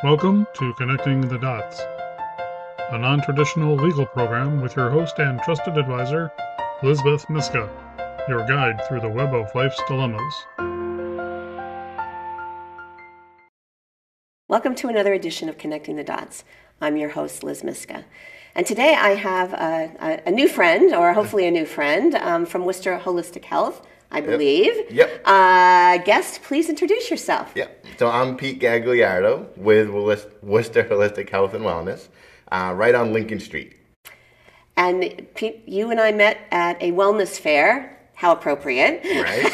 Welcome to Connecting the Dots, a non-traditional legal program with your host and trusted advisor, Liz Myska, your guide through the web of life's dilemmas. Welcome to another edition of Connecting the Dots. I'm your host, Liz Myska. And today I have a new friend, or hopefully a new friend, from Worcester Holistic Health, I believe. Yep. Guest, please introduce yourself. Yep. So I'm Peter Gagliardo with Worcester Holistic Health and Wellness, right on Lincoln Street. And Pete, you and I met at a wellness fair. How appropriate. Right.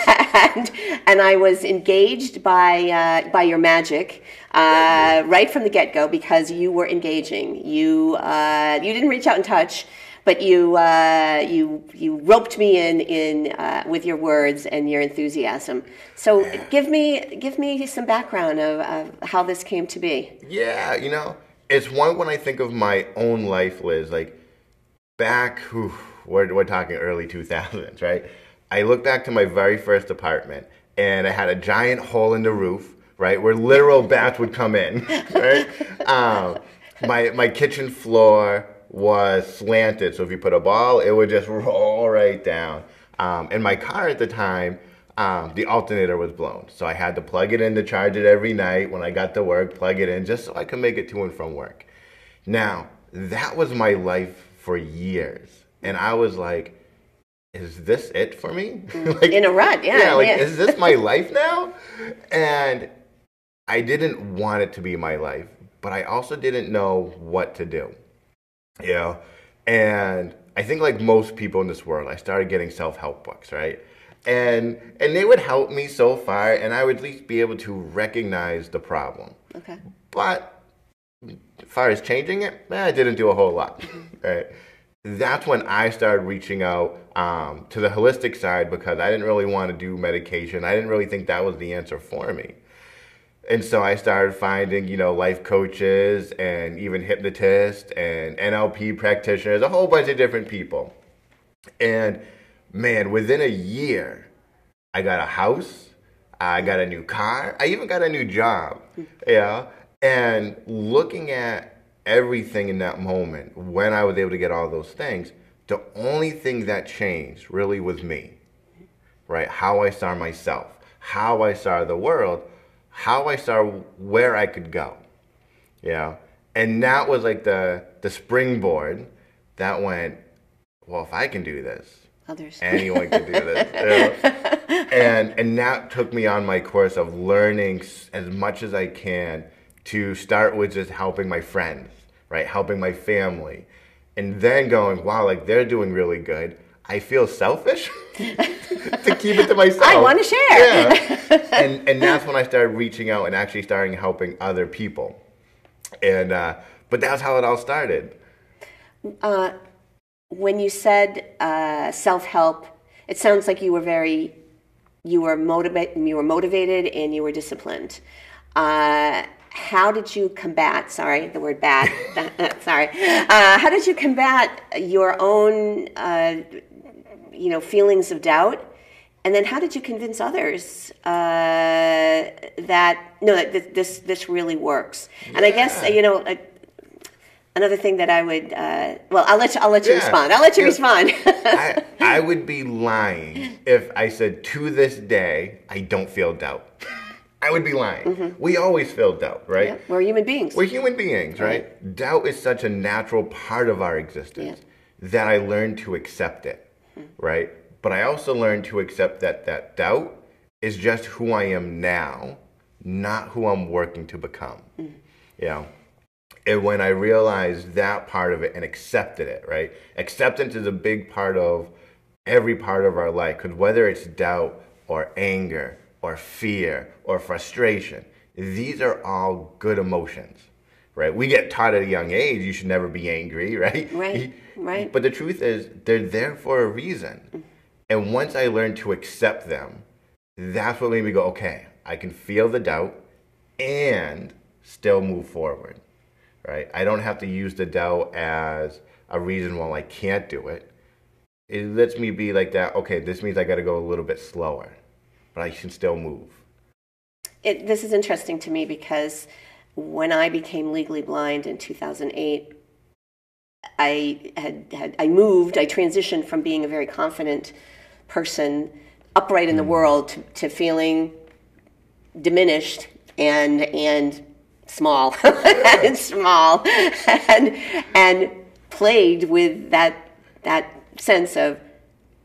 and I was engaged by your magic right from the get-go because you were engaging. You didn't reach out and touch, but you roped me in with your words and your enthusiasm. So give me some background of how this came to be. Yeah, it's one when I think of my own life, Liz, like back, we're talking early 2000s, right? I look back to my very first apartment, and I had a giant hole in the roof, right, where literal bats would come in, right? My kitchen floor was slanted, so if you put a ball, it would just roll right down. And my car at the time, the alternator was blown, so I had to plug it in to charge it every night when I got to work, plug it in, just so I could make it to and from work. Now, that was my life for years, and I was like, is this it for me? Like, in a rut, yeah. Is this my life now? And I didn't want it to be my life, but I also didn't know what to do. And I think like most people in this world, I started getting self-help books, right? And they would help me so far, and I would at least be able to recognize the problem. Okay. But as far as changing it, I didn't do a whole lot, right? That's when I started reaching out to the holistic side because I didn't really want to do medication. I didn't really think that was the answer for me. And so I started finding, life coaches and even hypnotists and NLP practitioners, a whole bunch of different people. And man, within a year, I got a house, I got a new car, I even got a new job, And looking at everything in that moment, when I was able to get all those things, the only thing that changed really was me, right? How I saw myself, how I saw the world, how I saw where I could go, And that was like the springboard that went, well, if I can do this, others, anyone can do this. And that took me on my course of learning as much as I can to start with just helping my friends, right? Helping my family. And then going, wow, like they're doing really good. I feel selfish to keep it to myself. I want to share. Yeah. And that's when I started reaching out and actually starting helping other people. And but that's how it all started. When you said self-help, it sounds like you were motivated and you were disciplined. How did you combat, the word bad, how did you combat your own, feelings of doubt? And then how did you convince others that this really works? And I guess, another thing that I would, I'll let you respond. I'll let you respond. I would be lying if I said to this day, I don't feel doubt. I would be lying. Mm-hmm. We always feel doubt, right? Yeah, we're human beings. We're human beings, right? Doubt is such a natural part of our existence that I learned to accept it, right? But I also learned to accept that doubt is just who I am now, not who I'm working to become. And when I realized that part of it and accepted it, right? Acceptance is a big part of every part of our life, because whether it's doubt or anger or fear or frustration, these are all good emotions, right? We get taught at a young age you should never be angry, right? Right. But the truth is they're there for a reason. And once I learned to accept them, that's what made me go, okay, I can feel the doubt and still move forward, right? I don't have to use the doubt as a reason why I can't do it. It lets me be like that, okay, this means I got to go a little bit slower, but I can still move. This is interesting to me because when I became legally blind in 2008, I transitioned from being a very confident person, upright in the world, to feeling diminished and small, and small, and plagued with that sense of,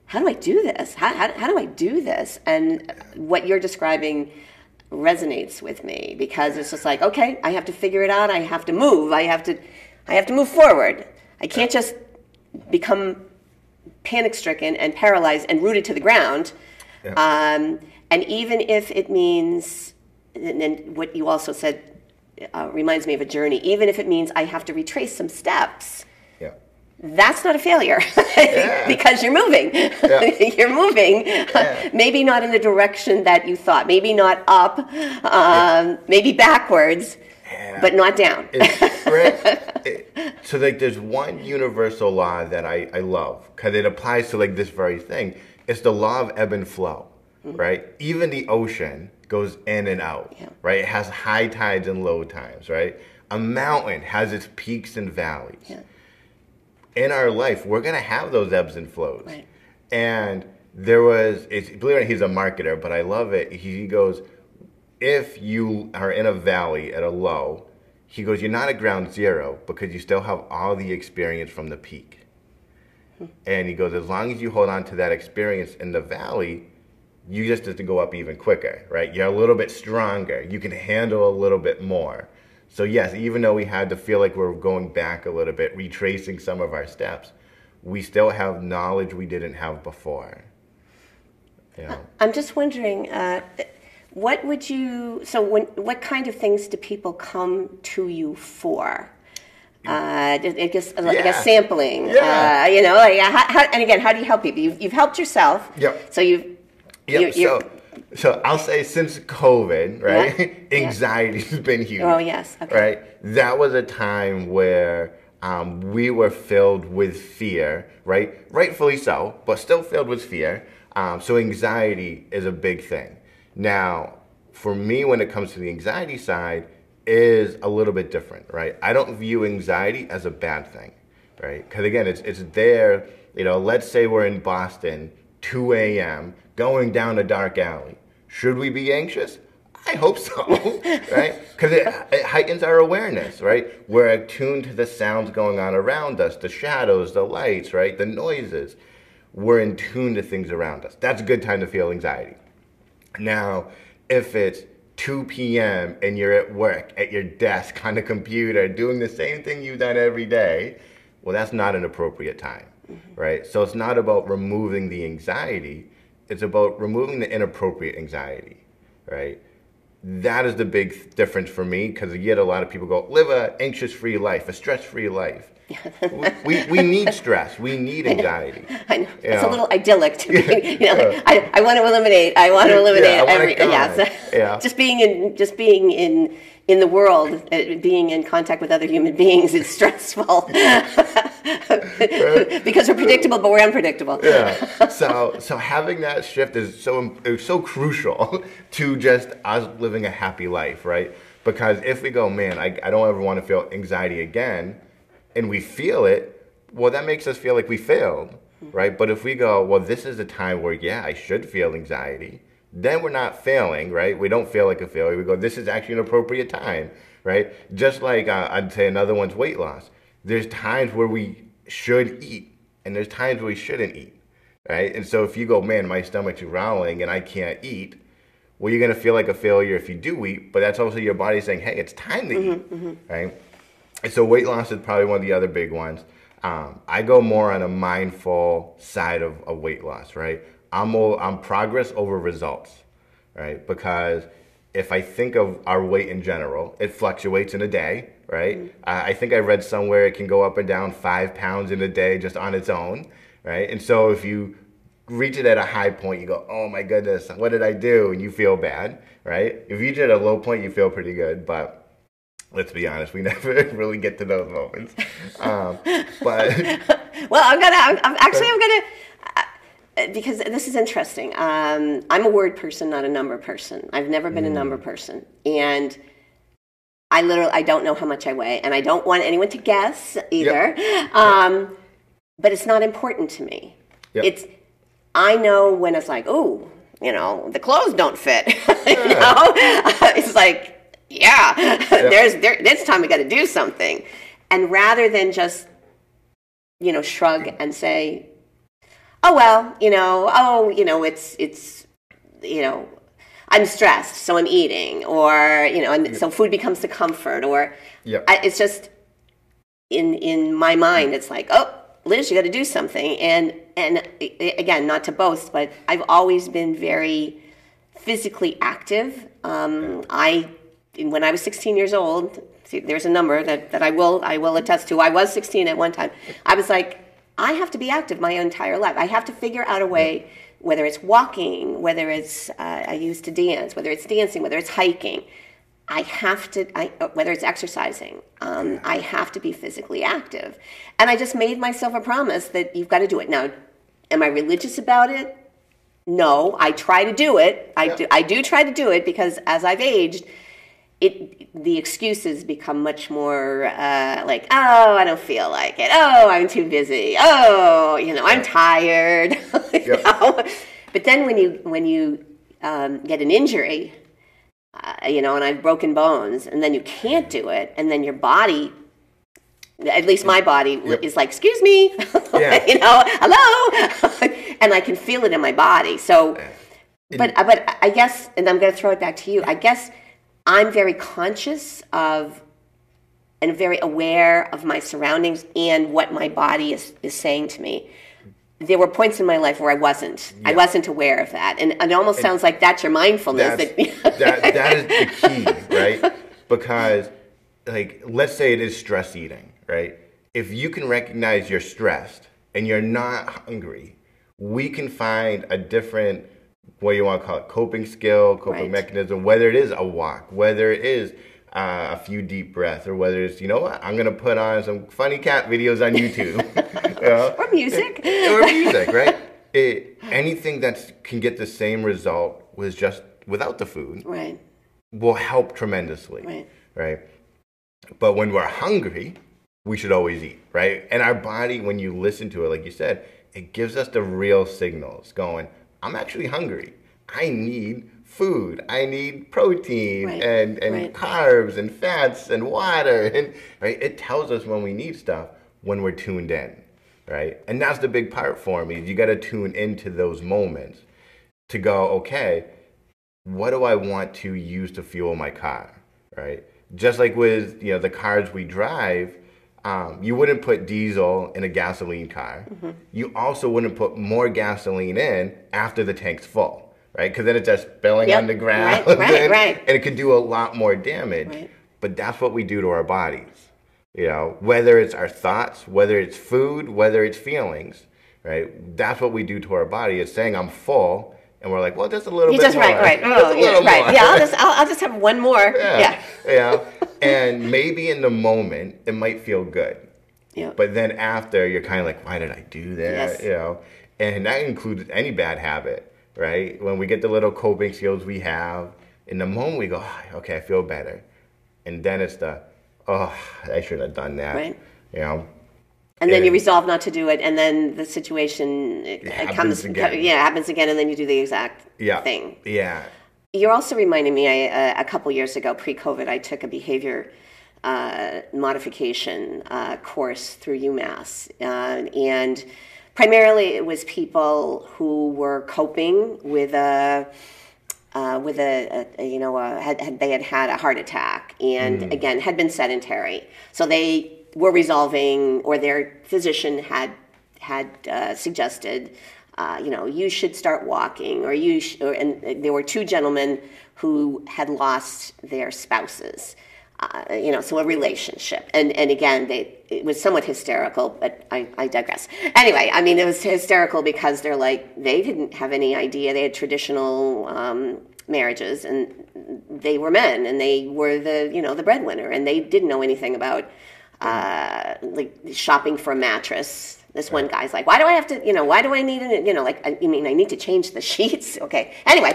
how do I do this? How do I do this? And what you're describing resonates with me, because it's just like, okay, I have to figure it out. I have to move. I have to move forward. I can't just become panic-stricken and paralyzed and rooted to the ground. Yeah. And even if it means, and what you also said reminds me of a journey, even if it means I have to retrace some steps, that's not a failure. Because you're moving. Yeah. You're moving. Yeah. Maybe not in the direction that you thought. Maybe not up. Maybe backwards. Yeah. But not down. So like, there's one universal law that I love, because it applies to like this very thing. It's the law of ebb and flow, right? Even the ocean goes in and out, right? It has high tides and low tides, right? A mountain has its peaks and valleys. Yeah. In our life, we're going to have those ebbs and flows. Right. And believe it or not, he's a marketer, but I love it. He goes, if you are in a valley at a low, he goes, you're not at ground zero, because you still have all the experience from the peak. And he goes, as long as you hold on to that experience in the valley, you just have to go up even quicker, right? You're a little bit stronger. You can handle a little bit more. So yes, even though we had to feel like we're going back a little bit, retracing some of our steps, we still have knowledge we didn't have before. You know? I'm just wondering, what kind of things do people come to you for? I guess sampling. Yeah. And again, how do you help people? You've helped yourself. Yep. So So I'll say since COVID, right, anxiety's been huge. Oh, yes. Okay. Right? That was a time where we were filled with fear, right? Rightfully so, but still filled with fear. So anxiety is a big thing. Now, for me, when it comes to the anxiety side, is a little bit different, right? I don't view anxiety as a bad thing, right? Because again, it's there, let's say we're in Boston, 2 a.m., going down a dark alley. Should we be anxious? I hope so, right? Because it heightens our awareness, right? We're attuned to the sounds going on around us, the shadows, the lights, right? The noises. We're in tune to things around us. That's a good time to feel anxiety. Now, if it's 2 p.m. and you're at work, at your desk, on the computer, doing the same thing you've done every day, well, that's not an appropriate time, right? So it's not about removing the anxiety. It's about removing the inappropriate anxiety, right? That is the big difference for me, because you get a lot of people go, live an anxious-free life, a stress-free life. we need stress. We need anxiety. I know. It's a little idyllic to me. I want to eliminate. Just being in the world, being in contact with other human beings is stressful. Because we're predictable, but we're unpredictable. Yeah. So having that shift is so crucial to just us living a happy life, right? Because if we go, man, I don't ever want to feel anxiety again, and we feel it, well, that makes us feel like we failed, right? But if we go, well, this is a time where, I should feel anxiety, then we're not failing, right? We don't feel like a failure. We go, this is actually an appropriate time, right? Just like I'd say another one's weight loss. There's times where we should eat, and there's times where we shouldn't eat, right? And so if you go, man, my stomach's growling and I can't eat, well, you're going to feel like a failure if you do eat, but that's also your body saying, hey, it's time to eat, right? And so weight loss is probably one of the other big ones. I go more on a mindful side of weight loss, right? I'm progress over results, right? Because if I think of our weight in general, it fluctuates in a day, right? I think I read somewhere it can go up and down 5 pounds in a day just on its own, right? And so if you reach it at a high point, you go, oh my goodness, what did I do? And you feel bad, right? If you reach it at a low point, you feel pretty good, but let's be honest, we never really get to those moments. But well, I'm gonna because this is interesting. I'm a word person, not a number person. I've never been a number person, and I don't know how much I weigh, and I don't want anyone to guess either. But it's not important to me. I know when it's like, oh, the clothes don't fit. It's like, there's time we got to do something. And rather than just, shrug and say, oh, well, it's I'm stressed, so I'm eating, or, and so food becomes the comfort, or it's just in my mind, it's like, oh, Liz, you got to do something. And again, not to boast, but I've always been very physically active. When I was 16 years old, see, there's a number that I will attest to. I was 16 at one time. I was like, I have to be active my entire life. I have to figure out a way, whether it's walking, whether it's I used to dance, whether it's dancing, whether it's hiking. I have to, whether it's exercising, I have to be physically active. And I just made myself a promise that you've got to do it. Now, am I religious about it? No, I try to do it. I do try to do it because as I've aged, the excuses become much more like, oh, I don't feel like it. Oh, I'm too busy. Oh, I'm tired. But then when you get an injury, and I've broken bones, and then you can't do it, and then your body, at least my body, is like, excuse me, hello, and I can feel it in my body. So, but I guess, and I'm going to throw it back to you, I guess I'm very conscious of and very aware of my surroundings and what my body is saying to me. There were points in my life where I wasn't aware of that. And it almost sounds like that's your mindfulness. That is the key, right? Because, let's say it is stress eating, right? If you can recognize you're stressed and you're not hungry, we can find a different, what you want to call it, coping skill, coping mechanism, whether it is a walk, whether it is a few deep breaths, or whether it's, I'm going to put on some funny cat videos on YouTube. Or music. Or music, right? Anything that can get the same result without the food will help tremendously, right? But when we're hungry, we should always eat, right? And our body, when you listen to it, like you said, it gives us the real signals going, I'm actually hungry. I need food. I need protein and carbs and fats and water. And it tells us when we need stuff when we're tuned in, right? And that's the big part for me. You got to tune into those moments to go, okay, what do I want to use to fuel my car, right? Just like with the cars we drive, you wouldn't put diesel in a gasoline car. Mm-hmm. You also wouldn't put more gasoline in after the tank's full. Right, because then it's just spilling on the ground, and it could do a lot more damage. Right. But that's what we do to our bodies. Whether it's our thoughts, whether it's food, whether it's feelings, right? That's what we do to our body. It's saying I'm full, and we're like, well, just a little bit more. Right. Oh, yeah, I'll just have one more. Yeah. And maybe in the moment it might feel good. Yeah. But then after, you're kind of like, why did I do that? Yes. And that includes any bad habit. Right? When we get the little coping skills we have, in the moment we go, oh, okay, I feel better. And then it's I shouldn't have done that. Right. And then you resolve not to do it, and then the situation happens again, and then you do the exact thing. Yeah. You're also reminding me, a couple years ago, pre-COVID, I took a behavior modification course through UMass. And primarily, it was people who were coping with they had had a heart attack and again had been sedentary. So they were resolving, or their physician had suggested, you should start walking, and there were two gentlemen who had lost their spouses. So a relationship. And again, it was somewhat hysterical, but I digress. Anyway, I mean, it was hysterical because they didn't have any idea. They had traditional marriages, and they were men, and they were the breadwinner, and they didn't know anything about shopping for a mattress. This one guy's like, why do I have to, why do I need it? I need to change the sheets? Okay. Anyway,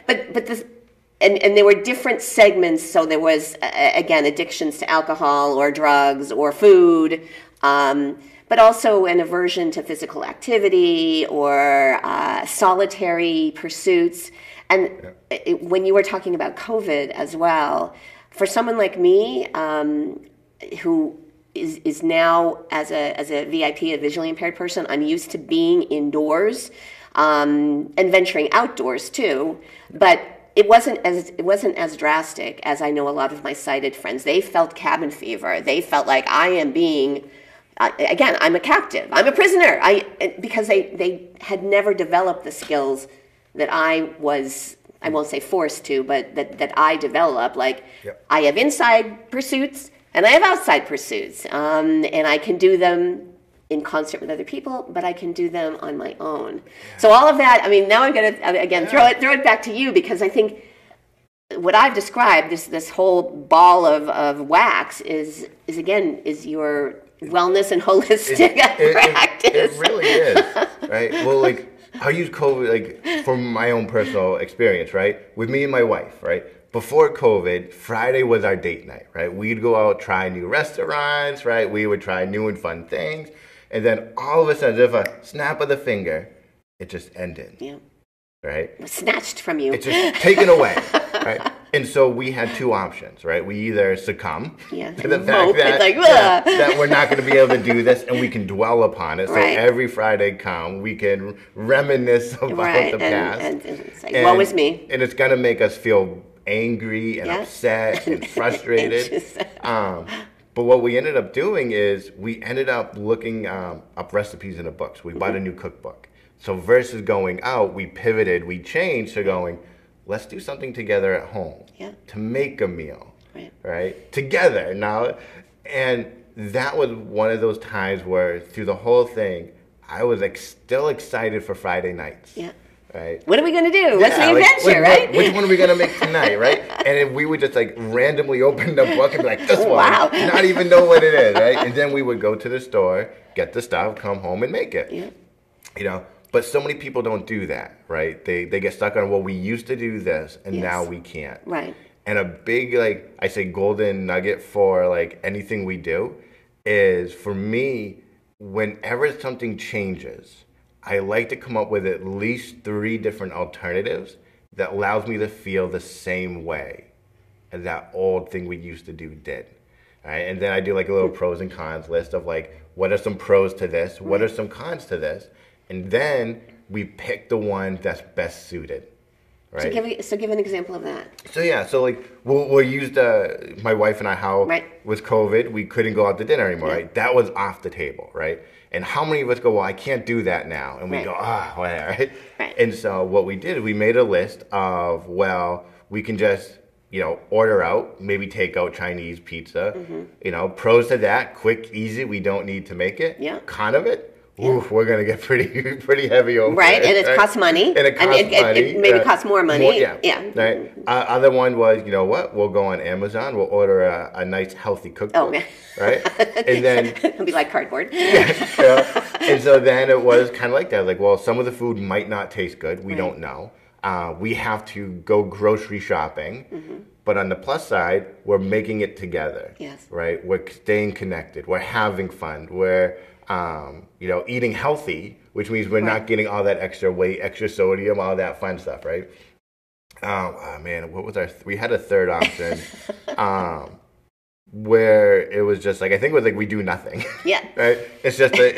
but and there were different segments. So there was, again, addictions to alcohol or drugs or food, but also an aversion to physical activity or solitary pursuits. And when you were talking about COVID as well, for someone like me, who is now as a VIP, a visually impaired person, I'm used to being indoors and venturing outdoors too, but it wasn't as drastic as I know a lot of my sighted friends. They felt cabin fever. They felt like I am being, again, I'm a captive. I'm a prisoner. Because they had never developed the skills that I won't say forced to, but that I developed. Like, yep. I have inside pursuits and I have outside pursuits, and I can do them in concert with other people, but I can do them on my own. Yeah. So all of that, I mean, now I'm going to, again, throw it back to you, because I think what I've described, this whole ball of wax is your wellness and holistic practice. It really is, right? Well, like, I'll use COVID, like, from my own personal experience, right? With me and my wife, right? Before COVID, Friday was our date night, right? We'd go out, try new restaurants, right? We would try new and fun things. And then all of a sudden, as if a snap of the finger, it just ended. Yeah. Right? It was snatched from you. It's just taken away. Right? And so we had two options, right? We either succumb to the fact that we're not going to be able to do this, and we can dwell upon it. So every Friday come, we can reminisce about the past. And it's like, woe is me. And it's going to make us feel angry and upset and frustrated. But what we ended up doing is we ended up looking up recipes in the books. We bought a new cookbook. So versus going out, we pivoted, we changed to going, let's do something together at home to make a meal, right? Together now. And that was one of those times where through the whole thing, I was still excited for Friday nights. Yeah. Right. What are we going to do? What's the adventure, right? Which one are we going to make tonight, right? And if we would just like randomly open the book and be like, this one, not even know what it is, right? And then we would go to the store, get the stuff, come home and make it. Yeah. You know, but so many people don't do that, right? They get stuck on, well, we used to do this and now we can't. Right. And a big, like, I say golden nugget for like anything we do is, for me, whenever something changes, I like to come up with at least 3 different alternatives that allows me to feel the same way as that old thing we used to do did. All right? And then I do like a little pros and cons list of like, what are some pros to this? What are some cons to this? And then we pick the one that's best suited. Right? So give an example of that. So like we'll use my wife and I, how with COVID, we couldn't go out to dinner anymore, right? That was off the table, right? And how many of us go, well, I can't do that now. And we go, whatever, right? And so what we did, we made a list of, well, we can just, order out, maybe take out Chinese pizza. Mm-hmm. Pros to that, quick, easy, we don't need to make it. Yeah. Con of it, oof, we're going to get pretty heavy over it. And it costs money. And it costs money. It maybe costs more money. Right. Other one was, you know what, we'll go on Amazon, we'll order a nice healthy cookbook. Right? And then it'll be like cardboard. And so then it was kind of like that. Like, well, some of the food might not taste good. We don't know. We have to go grocery shopping. Mm-hmm. But on the plus side, we're making it together. Yes. Right? We're staying connected. We're having fun. We're eating healthy, which means we're not getting all that extra weight, extra sodium, all that fun stuff, right? Oh man, what was we had a third option, where it was just like, I think it was like, we do nothing. Yeah. Right? It's just like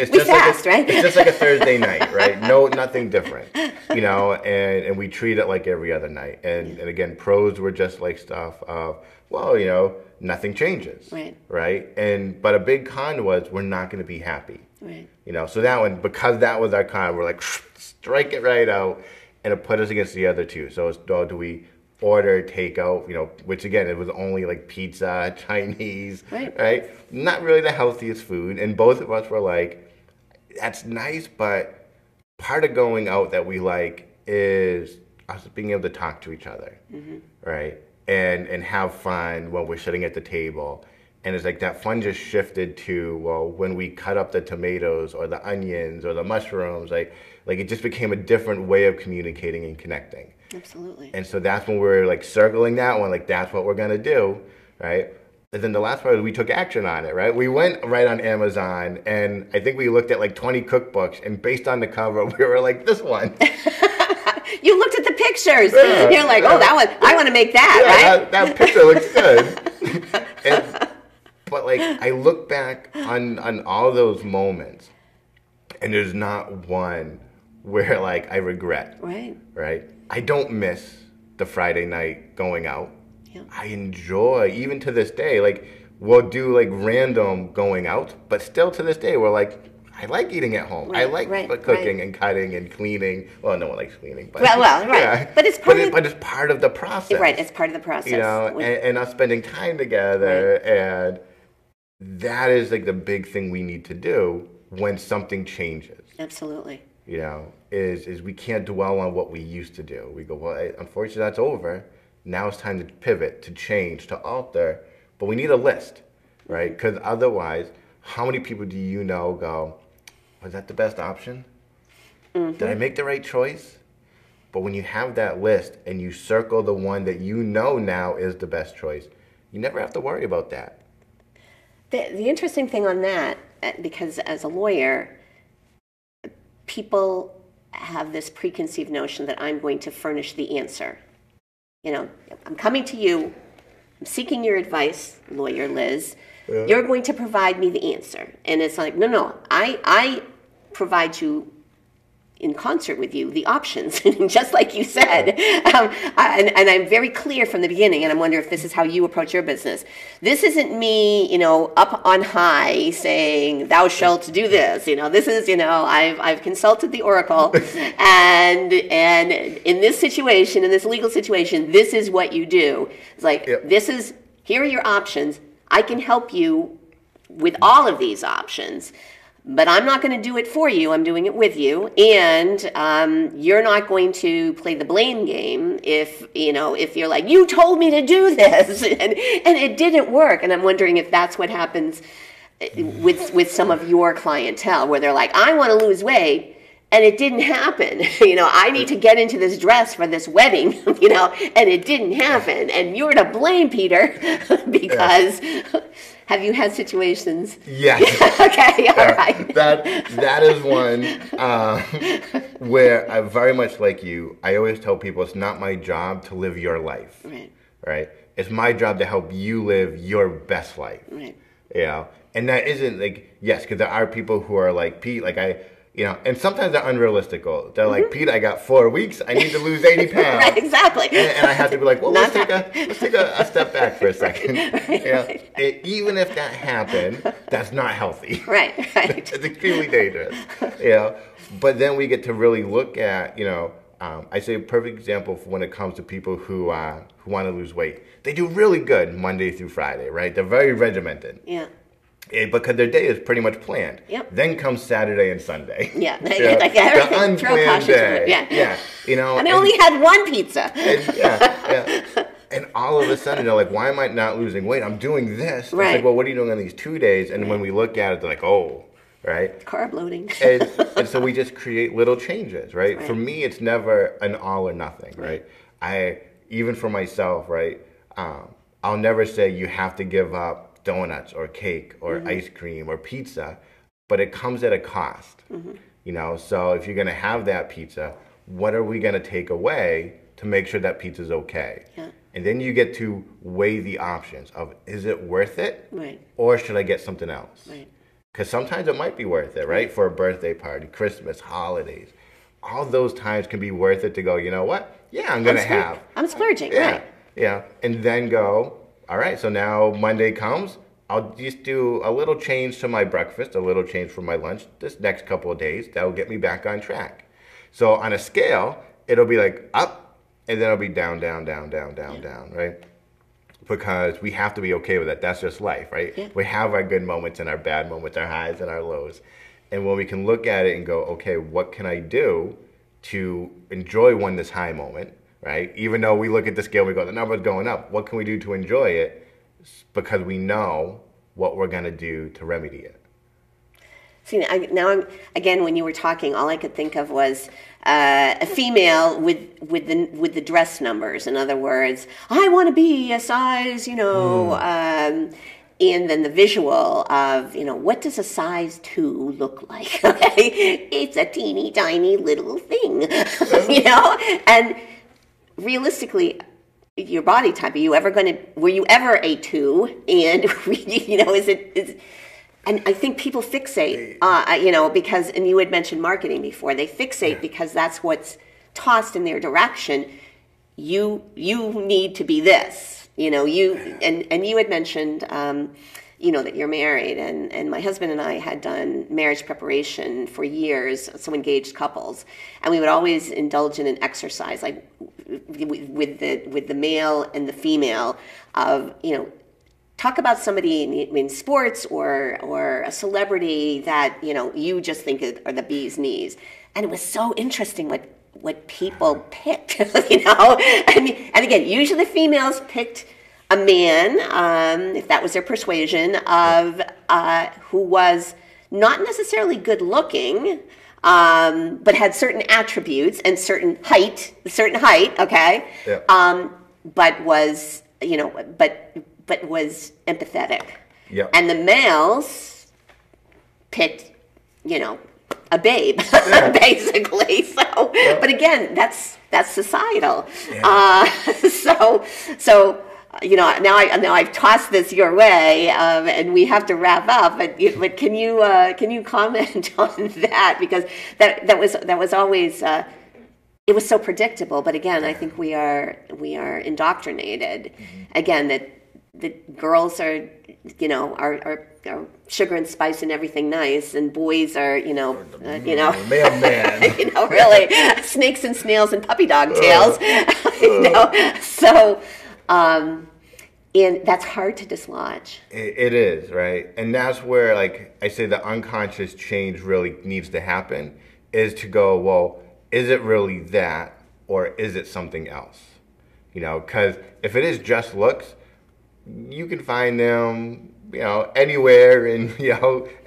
a Thursday night, right? Nothing different, and we treat it like every other night. And again, pros were just like stuff of, well, nothing changes. Right. But a big con was, we're not going to be happy. Right. So that one, because that was our con, we're like, strike it right out, and it put us against the other two. So do we order takeout, which again, it was only like pizza, Chinese, right? Not really the healthiest food. And both of us were like, that's nice, but part of going out that we like is us being able to talk to each other, right? And have fun while we're sitting at the table. And it's like that fun just shifted to, well, when we cut up the tomatoes or the onions or the mushrooms, like it just became a different way of communicating and connecting. Absolutely. And so that's when we're like circling that one, like that's what we're going to do, right? And then the last part is we took action on it, right? We went right on Amazon, and I think we looked at like 20 cookbooks, and based on the cover, we were like, this one. You looked at the pictures. Yeah, you're like, oh, that one, I want to make that, right? That picture looks good. But like, I look back on all those moments, and there's not one where like I regret. Right? I don't miss the Friday night going out. Yep. I enjoy, even to this day, like we'll do like random going out, but still to this day, we're like, I like eating at home. I like cooking and cutting and cleaning. Well, no one likes cleaning, but right. But it's part of the process. Right, it's part of the process. You know, and us spending time together, and that is like the big thing we need to do when something changes. Absolutely. You know, is we can't dwell on what we used to do. We go, well, unfortunately, that's over. Now it's time to pivot, to change, to alter. But we need a list, right? Because otherwise, how many people do you know go, was that the best option? Mm-hmm. Did I make the right choice? But when you have that list and you circle the one that you know now is the best choice, you never have to worry about that. The interesting thing on that, because as a lawyer, people have this preconceived notion that I'm going to furnish the answer. You know, I'm coming to you, I'm seeking your advice, lawyer Liz. Yeah. You're going to provide me the answer. And it's like, no, I provide you in concert with you the options, just like you said. And I'm very clear from the beginning, and I'm wondering if this is how you approach your business. This isn't me, you know, up on high saying, thou shalt do this. You know, this is, you know, I've consulted the oracle, and in this situation, in this legal situation, this is what you do. It's like, here are your options. I can help you with all of these options. But I'm not going to do it for you. I'm doing it with you, and you're not going to play the blame game if you're like, you told me to do this, and it didn't work. And I'm wondering if that's what happens with some of your clientele, where they're like, I want to lose weight, and it didn't happen. You know, I need to get into this dress for this wedding, you know, and it didn't happen, and you're to blame, Peter, because. Have you had situations? Yes. Okay, all right. That is one where I very much like you. I always tell people it's not my job to live your life. Right? It's my job to help you live your best life. Right. You know? And that isn't like, yes, because there are people who are like, Pete, like you know, and sometimes they're unrealistic goals. They're like, Pete, I got 4 weeks. I need to lose 80 pounds. Right, exactly. And I have to be like, well, let's take a step back for a second. You know, even if that happened, that's not healthy. Right. It's extremely dangerous. You know, but then we get to really look at, you know, I say a perfect example for when it comes to people who want to lose weight. They do really good Monday through Friday, right? They're very regimented. Yeah. Because their day is pretty much planned. Yep. Then comes Saturday and Sunday. Yeah, the unplanned day. Yeah. You know, and I only had one pizza. And all of a sudden they're like, why am I not losing weight? I'm doing this. Right. It's like, well, what are you doing on these 2 days? And when we look at it, they're like, oh, right? Carb loading. and so we just create little changes, right? For me, it's never an all or nothing, right? Even for myself, right? I'll never say you have to give up donuts or cake or ice cream or pizza, but it comes at a cost. You know, so if you're going to have that pizza, what are we going to take away to make sure that pizza's okay? Yeah. And then you get to weigh the options of, is it worth it? Right. Or should I get something else? Right. Because sometimes it might be worth it, right? For a birthday party, Christmas, holidays. All those times can be worth it to go, you know what? Yeah, I'm going to have. I'm splurging, yeah, right. Yeah. And then go, all right, so now Monday comes, I'll just do a little change to my breakfast, a little change for my lunch this next couple of days. That'll get me back on track. So on a scale, it'll be like up, and then it'll be down, down, down, down, down, down, right? Because we have to be okay with that. That's just life, right? Yeah. We have our good moments and our bad moments, our highs and our lows. And when we can look at it and go, okay, what can I do to enjoy this high moment, right? Even though we look at the scale, we go, the number's going up. What can we do to enjoy it? Because we know what we're going to do to remedy it. See, now I'm again, when you were talking, all I could think of was a female with the dress numbers. In other words, I want to be a size, and then the visual of, what does a size 2 look like? Okay, it's a teeny tiny little thing, and realistically, your body type, were you ever a 2? And, and I think people fixate, because, and you had mentioned marketing before, they fixate because that's what's tossed in their direction. You need to be this. And you had mentioned, that you're married, and my husband and I had done marriage preparation for years, so engaged couples, and we would always indulge in an exercise, like with the male and the female, of talk about somebody in sports or a celebrity that you just think are the bee's knees, and it was so interesting what people picked, and again, usually the females picked a man, if that was their persuasion, of who was not necessarily good looking, but had certain attributes and certain height, okay, but was but was empathetic, and the males picked a babe, basically. So, but again, that's societal. So now I've tossed this your way, and we have to wrap up. But can you comment on that, because that was always it was so predictable. But again, I think we are indoctrinated. Again, that girls are are sugar and spice and everything nice, and boys are mailman, really snakes and snails and puppy dog tails, So, and that's hard to dislodge. It is, right, and that's where, like I say, the unconscious change really needs to happen. Is to go, well, is it really that, or is it something else? Because if it is just looks, you can find them, anywhere in,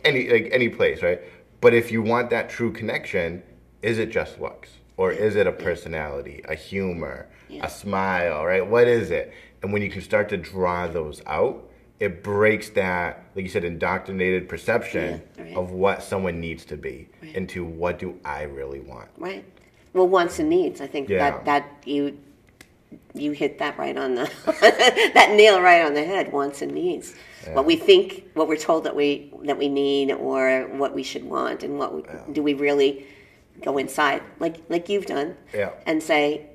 any place, right? But if you want that true connection, is it just looks? Or is it a personality, a humor, a smile, right? What is it? And when you can start to draw those out, it breaks that, like you said, indoctrinated perception of what someone needs to be into what do I really want. Right. Well, wants and needs. I think that you hit that right on the that nail right on the head. Wants and needs. What we think, what we're told that we need, or what we should want, and do we really go inside, like you've done, and say,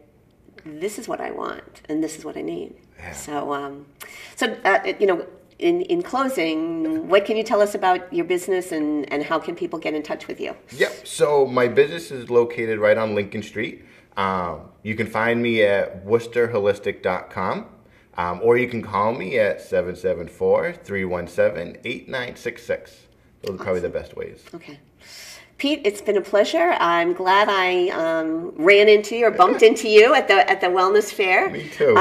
this is what I want, and this is what I need. So, in closing, what can you tell us about your business, and how can people get in touch with you? Yep. So my business is located right on Lincoln Street. You can find me at worcesterholistic.com, or you can call me at 774-317-8966. Those are probably the best ways. Okay. Pete, it's been a pleasure. I'm glad I ran into you or bumped into you at the wellness fair. Me too.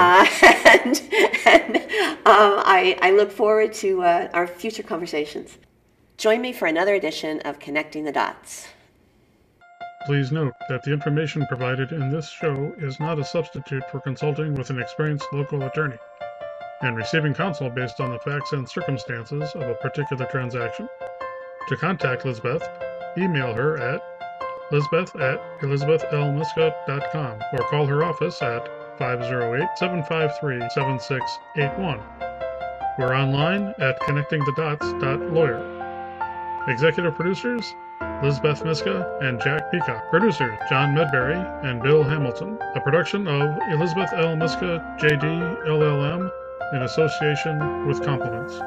I look forward to our future conversations. Join me for another edition of Connecting the Dots. Please note that the information provided in this show is not a substitute for consulting with an experienced local attorney and receiving counsel based on the facts and circumstances of a particular transaction. To contact Lizbeth, email her at lisbeth@elizabethlmyska.com or call her office at 508-753-7681. We're online at connectingthedots.lawyer. Executive producers, Lizbeth Myska and Jack Peacock. Producers, John Medberry and Bill Hamilton. A production of Elizabeth L. Myska, J.D., LLM, in association with Compliments.